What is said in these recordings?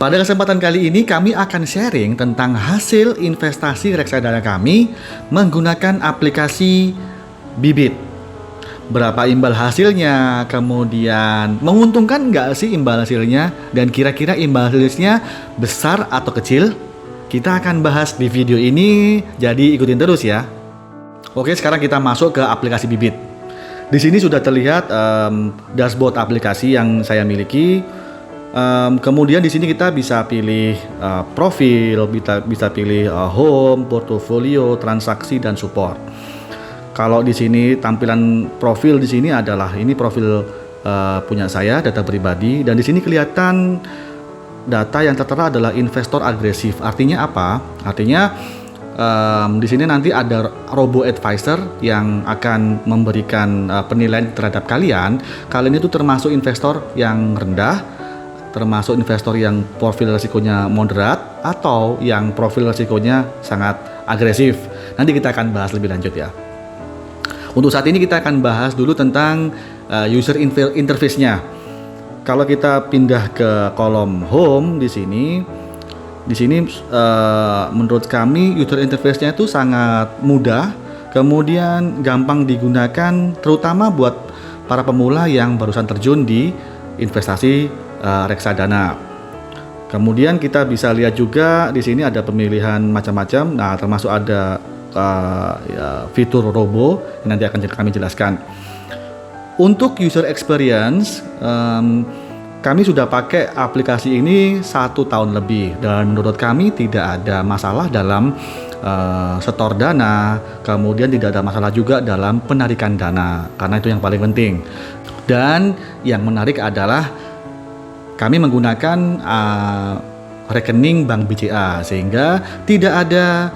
Pada kesempatan kali ini kami akan sharing tentang hasil investasi reksadana kami menggunakan aplikasi Bibit. Berapa imbal hasilnya, kemudian menguntungkan nggak sih imbal hasilnya, dan kira-kira imbal hasilnya besar atau kecil? Kita akan bahas di video ini, jadi ikutin terus ya. Oke, sekarang kita masuk ke aplikasi Bibit. Di sini sudah terlihat dashboard aplikasi yang saya miliki. Kemudian di sini kita bisa pilih profil, bisa pilih home, portofolio, transaksi, dan support. Kalau di sini tampilan profil di sini adalah ini profil punya saya, data pribadi, dan di sini kelihatan data yang tertera adalah investor agresif. Artinya apa? Artinya di sini nanti ada robo advisor yang akan memberikan penilaian terhadap kalian. Kalian itu termasuk investor yang rendah, termasuk investor yang profil risikonya moderat, atau yang profil risikonya sangat agresif. Nanti kita akan bahas lebih lanjut ya. Untuk saat ini kita akan bahas dulu tentang user interface-nya. Kalau kita pindah ke kolom home di sini menurut kami user interface-nya itu sangat mudah, kemudian gampang digunakan, terutama buat para pemula yang barusan terjun di investasi reksadana. Kemudian kita bisa lihat juga di sini ada pemilihan macam-macam. Nah, termasuk ada fitur robo yang nanti akan kami jelaskan. Untuk user experience, kami sudah pakai aplikasi ini 1 tahun lebih, dan menurut kami tidak ada masalah dalam setor dana, kemudian tidak ada masalah juga dalam penarikan dana, karena itu yang paling penting. Dan yang menarik adalah kami menggunakan rekening Bank BCA, sehingga tidak ada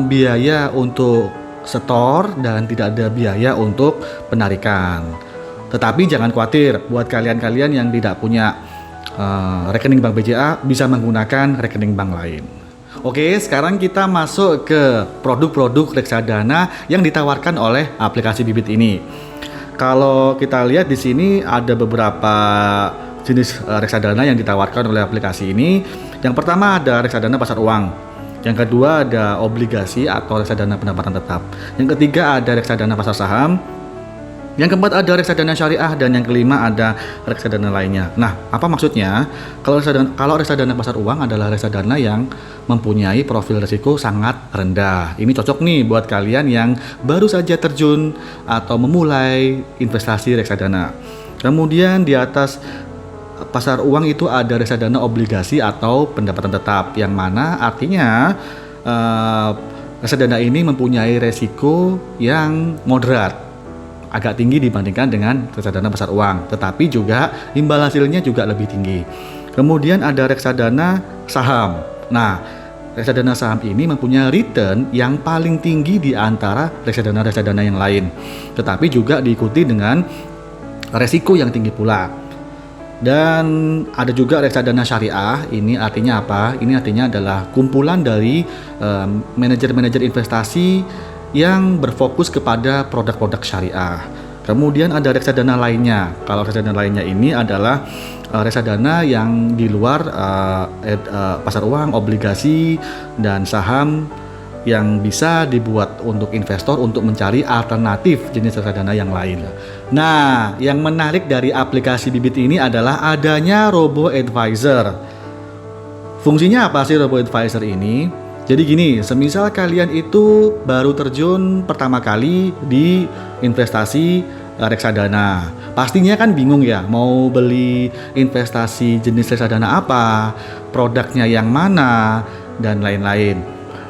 biaya untuk setor dan tidak ada biaya untuk penarikan. Tetapi jangan khawatir, buat kalian-kalian yang tidak punya rekening Bank BCA bisa menggunakan rekening bank lain. Oke, sekarang kita masuk ke produk-produk reksadana yang ditawarkan oleh aplikasi Bibit ini. Kalau kita lihat di sini ada beberapa jenis reksadana yang ditawarkan oleh aplikasi ini. Yang pertama ada reksadana pasar uang. Yang kedua ada obligasi atau reksadana pendapatan tetap. Yang ketiga ada reksadana pasar saham. Yang keempat ada reksadana syariah, dan yang kelima ada reksadana lainnya. Nah, apa maksudnya? Kalau reksadana pasar uang adalah reksadana yang mempunyai profil risiko sangat rendah. Ini cocok nih buat kalian yang baru saja terjun atau memulai investasi reksadana. Kemudian di atas pasar uang itu ada reksadana obligasi atau pendapatan tetap, yang mana artinya reksadana ini mempunyai resiko yang moderat, agak tinggi dibandingkan dengan reksadana pasar uang, tetapi juga imbal hasilnya juga lebih tinggi. Kemudian ada reksadana saham. Nah, reksadana saham ini mempunyai return yang paling tinggi di antara reksadana-reksadana yang lain, tetapi juga diikuti dengan resiko yang tinggi pula. Dan ada juga reksadana syariah. Ini artinya apa? Ini artinya adalah kumpulan dari manajer-manajer investasi yang berfokus kepada produk-produk syariah. Kemudian ada reksadana lainnya. Kalau reksadana lainnya ini adalah reksadana yang di luar pasar uang, obligasi, dan saham, yang bisa dibuat untuk investor untuk mencari alternatif jenis reksadana yang lain. Nah, yang menarik dari aplikasi Bibit ini adalah adanya robo advisor. Fungsinya apa sih robo advisor ini? Jadi gini, semisal kalian itu baru terjun pertama kali di investasi reksadana, pastinya kan bingung ya, mau beli investasi jenis reksadana apa, produknya yang mana, dan lain-lain.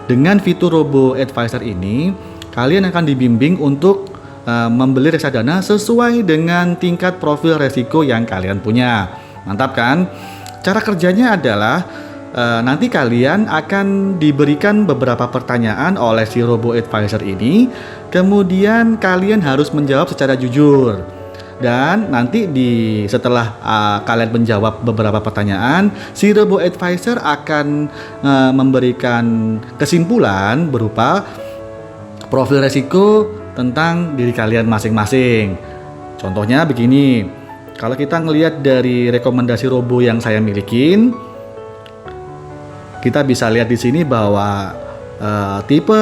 Dengan fitur robo advisor ini, kalian akan dibimbing untuk membeli reksadana sesuai dengan tingkat profil resiko yang kalian punya. Mantap kan? Cara kerjanya adalah nanti kalian akan diberikan beberapa pertanyaan oleh si robo advisor ini, kemudian kalian harus menjawab secara jujur. Dan nanti setelah kalian menjawab beberapa pertanyaan, si robo advisor akan memberikan kesimpulan berupa profil resiko tentang diri kalian masing-masing. Contohnya begini, kalau kita ngelihat dari rekomendasi robo yang saya milikin, Kita bisa lihat di sini bahwa tipe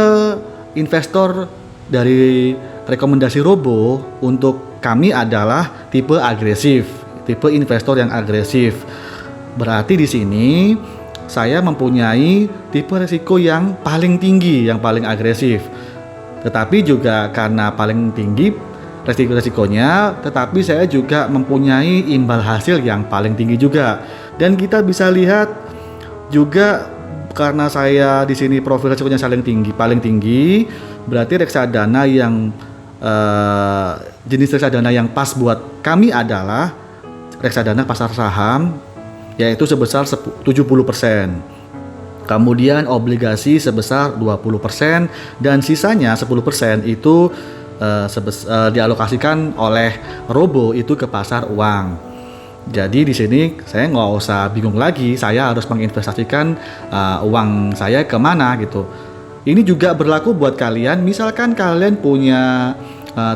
investor dari rekomendasi Robo untuk kami adalah tipe agresif, tipe investor yang agresif. Berarti di sini saya mempunyai tipe risiko yang paling tinggi, yang paling agresif. Tetapi juga karena paling tinggi resikonya, tetapi saya juga mempunyai imbal hasil yang paling tinggi juga. Dan kita bisa lihat juga karena saya di sini profil resikonya paling tinggi, berarti reksadana yang jenis reksadana yang pas buat kami adalah reksadana pasar saham, yaitu sebesar 70%. Kemudian obligasi sebesar 20% dan sisanya 10% itu dialokasikan oleh Robo itu ke pasar uang. Jadi di sini saya nggak usah bingung lagi, saya harus menginvestasikan uang saya kemana gitu. Ini juga berlaku buat kalian, misalkan kalian punya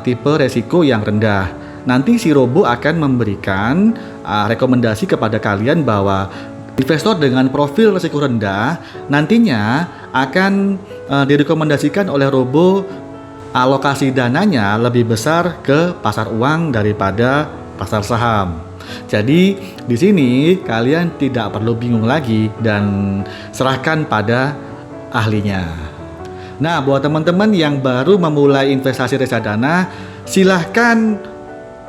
tipe resiko yang rendah. Nanti si Robo akan memberikan rekomendasi kepada kalian bahwa investor dengan profil resiko rendah nantinya akan direkomendasikan oleh Robo alokasi dananya lebih besar ke pasar uang daripada pasar saham. Jadi di sini kalian tidak perlu bingung lagi dan serahkan pada ahlinya. Nah, buat teman-teman yang baru memulai investasi reksadana, silahkan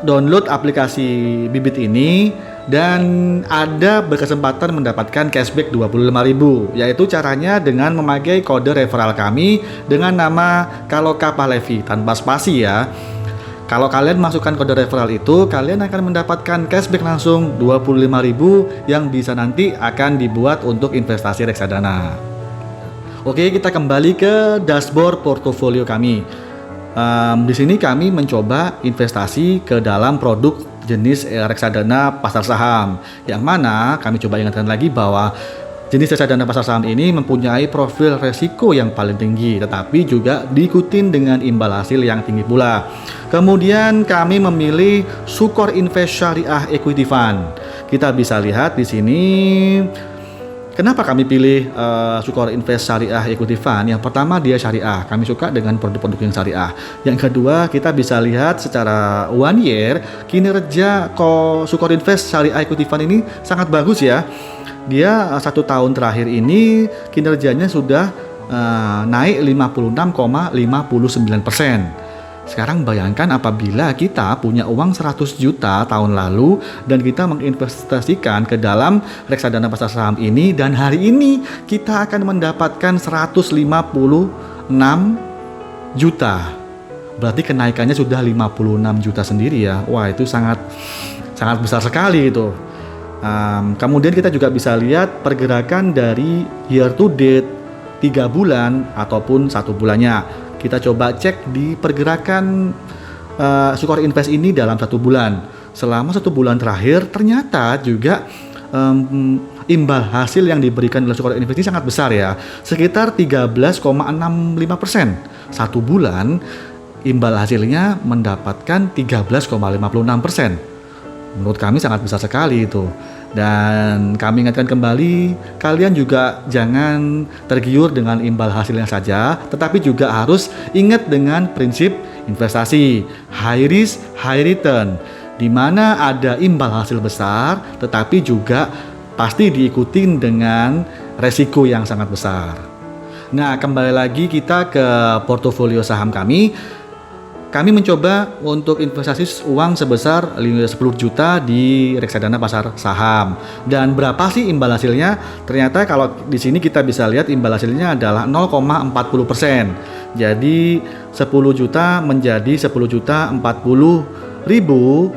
download aplikasi Bibit ini dan Anda berkesempatan mendapatkan cashback 25.000, yaitu caranya dengan memakai kode referral kami dengan nama Kaloka Pahlevi tanpa spasi ya. Kalau kalian masukkan kode referral itu, kalian akan mendapatkan cashback langsung 25.000 yang bisa nanti akan dibuat untuk investasi reksadana. Oke, kita kembali ke dashboard portofolio kami. Di sini kami mencoba investasi ke dalam produk jenis reksadana pasar saham, yang mana kami coba ingatkan lagi bahwa jenis reksadana pasar saham ini mempunyai profil resiko yang paling tinggi, tetapi juga diikutin dengan imbal hasil yang tinggi pula. Kemudian kami memilih Sukor Invest Syariah Equity Fund. Kita bisa lihat di sini kenapa kami pilih Sukor Invest Syariah Equity Fund. Yang pertama, dia syariah. Kami suka dengan produk-produk yang syariah. Yang kedua, kita bisa lihat secara 1 year kinerja Sukor Invest Syariah Equity Fund ini sangat bagus ya. Dia 1 tahun terakhir ini kinerjanya sudah naik 56,59%. Sekarang bayangkan apabila kita punya uang 100 juta tahun lalu dan kita menginvestasikan ke dalam reksadana pasar saham ini, dan hari ini kita akan mendapatkan 156 juta. Berarti kenaikannya sudah 56 juta sendiri ya. Wah, itu sangat besar sekali itu. Kemudian kita juga bisa lihat pergerakan dari year to date 3 bulan ataupun 1 bulannya. Kita coba cek di pergerakan Sukor Invest ini dalam 1 bulan. Selama 1 bulan terakhir ternyata juga imbal hasil yang diberikan oleh Sukor Invest ini sangat besar ya, sekitar 13,65%. 1 bulan imbal hasilnya mendapatkan 13,56%. Menurut kami sangat besar sekali itu. Dan kami ingatkan kembali, kalian juga jangan tergiur dengan imbal hasilnya saja, tetapi juga harus ingat dengan prinsip investasi high risk, high return, di mana ada imbal hasil besar, tetapi juga pasti diikuti dengan resiko yang sangat besar. Nah, kembali lagi kita ke portofolio saham kami. Kami mencoba untuk investasi uang sebesar 10 juta di reksadana pasar saham. Dan berapa sih imbal hasilnya? Ternyata kalau di sini kita bisa lihat imbal hasilnya adalah 0,40%. Jadi 10 juta menjadi 10 juta 40 ribu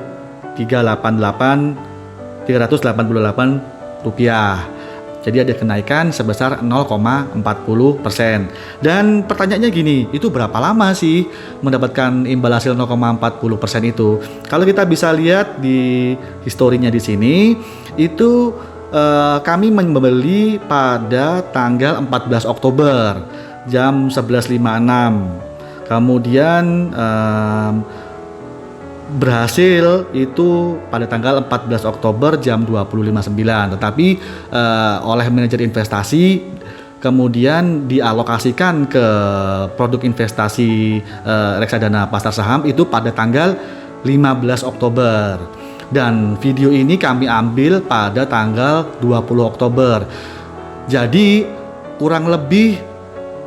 388 rupiah. Jadi ada kenaikan sebesar 0,40%. Dan pertanyaannya gini, itu berapa lama sih mendapatkan imbal hasil 0,40% itu? Kalau kita bisa lihat di historinya di sini, itu kami membeli pada tanggal 14 Oktober jam 11.56. Kemudian berhasil itu pada tanggal 14 Oktober jam 20.59. Tetapi oleh manajer investasi kemudian dialokasikan ke produk investasi reksadana pasar saham itu pada tanggal 15 Oktober. Dan video ini kami ambil pada tanggal 20 Oktober. Jadi kurang lebih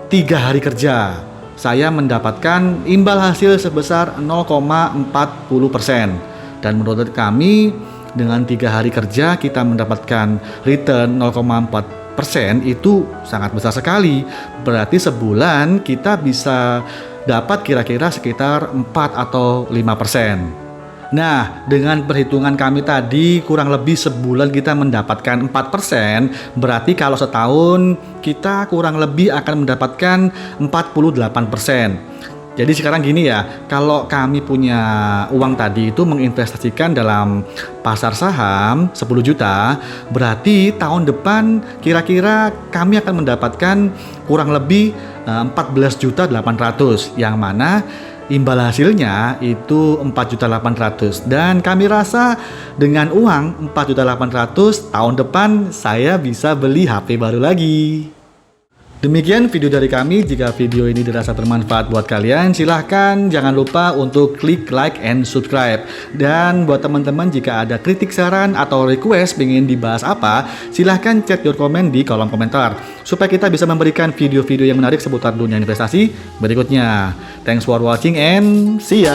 3 hari kerja saya mendapatkan imbal hasil sebesar 0,40%. Dan menurut kami dengan 3 hari kerja kita mendapatkan return 0,4% itu sangat besar sekali. Berarti sebulan kita bisa dapat kira-kira sekitar 4 atau 5%. Nah, dengan perhitungan kami tadi kurang lebih sebulan kita mendapatkan 4%, berarti kalau setahun kita kurang lebih akan mendapatkan 48%. Jadi sekarang gini ya, kalau kami punya uang tadi itu menginvestasikan dalam pasar saham 10 juta, berarti tahun depan kira-kira kami akan mendapatkan kurang lebih 14.800.000, yang mana imbal hasilnya itu 4.800.000. Dan kami rasa dengan uang 4.800.000 tahun depan saya bisa beli HP baru lagi. Demikian video dari kami. Jika video ini dirasa bermanfaat buat kalian, silahkan jangan lupa untuk klik like and subscribe. Dan buat teman-teman, jika ada kritik, saran, atau request pengen dibahas apa, silahkan chat your comment di kolom komentar supaya kita bisa memberikan video-video yang menarik seputar dunia investasi berikutnya. Thanks for watching and see ya.